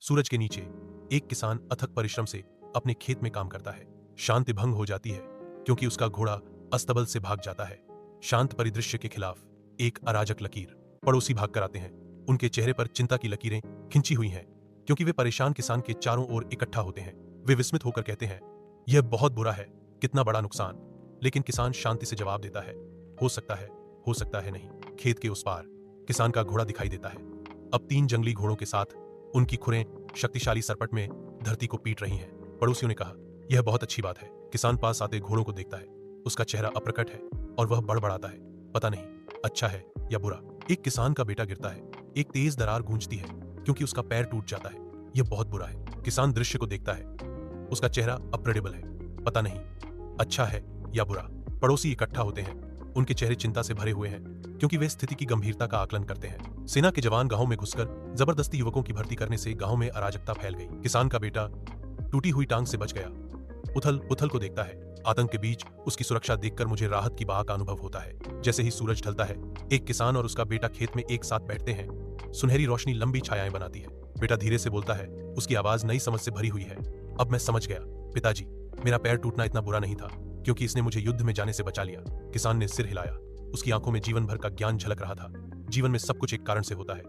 सूरज के नीचे एक किसान अथक परिश्रम से अपने खेत में काम करता है। शांति भंग हो जाती है क्योंकि उसका घोड़ा अस्तबल से भाग जाता है। शांत परिदृश्य के खिलाफ एक अराजक लकीर। पड़ोसी भाग कर आते हैं। उनके चेहरे पर चिंता की लकीरें खिंची हुई हैं क्योंकि वे परेशान किसान के चारों ओर इकट्ठा होते हैं। वे विस्मित होकर कहते हैं, यह बहुत बुरा है, कितना बड़ा नुकसान। लेकिन किसान शांति से जवाब देता है, हो सकता है नहीं। खेत के उस पार किसान का घोड़ा दिखाई देता है। अब 3 जंगली घोड़ों के साथ उनकी खुरें शक्तिशाली सरपट में धरती को पीट रही हैं। पड़ोसियों ने कहा, यह बहुत अच्छी बात है। किसान पास आते घोड़ों को देखता है। उसका चेहरा अप्रकट है और वह बड़बड़ाता है, पता नहीं अच्छा है या बुरा। एक किसान का बेटा गिरता है। एक तेज दरार गूंजती है क्योंकि उसका पैर टूट जाता है। यह बहुत बुरा है। किसान दृश्य को देखता है। उसका चेहरा अप्रेडिबल है, पता नहीं अच्छा है या बुरा। पड़ोसी इकट्ठा होते हैं। उनके चेहरे चिंता से भरे हुए हैं क्योंकि वे स्थिति की गंभीरता का आकलन करते हैं। सेना के जवान गांव में घुसकर जबरदस्ती युवकों की भर्ती करने से गांव में अराजकता फैल गई। किसान का बेटा टूटी हुई टांग से बच गया। उथल पुथल को देखता है। आतंक के बीच उसकी सुरक्षा देखकर मुझे राहत की बाह का अनुभव होता है। जैसे ही सूरज ढलता है, एक किसान और उसका बेटा खेत में एक साथ बैठते हैं। सुनहरी रोशनी लंबी छायाएं बनाती है। बेटा धीरे से बोलता है, उसकी आवाज नई समझ से भरी हुई है। अब मैं समझ गया पिताजी, मेरा पैर टूटना इतना बुरा नहीं था क्योंकि इसने मुझे युद्ध में जाने से बचा लिया। किसान ने सिर हिलाया। उसकी आंखों में जीवन भर का ज्ञान झलक रहा था। जीवन में सब कुछ एक कारण से होता है।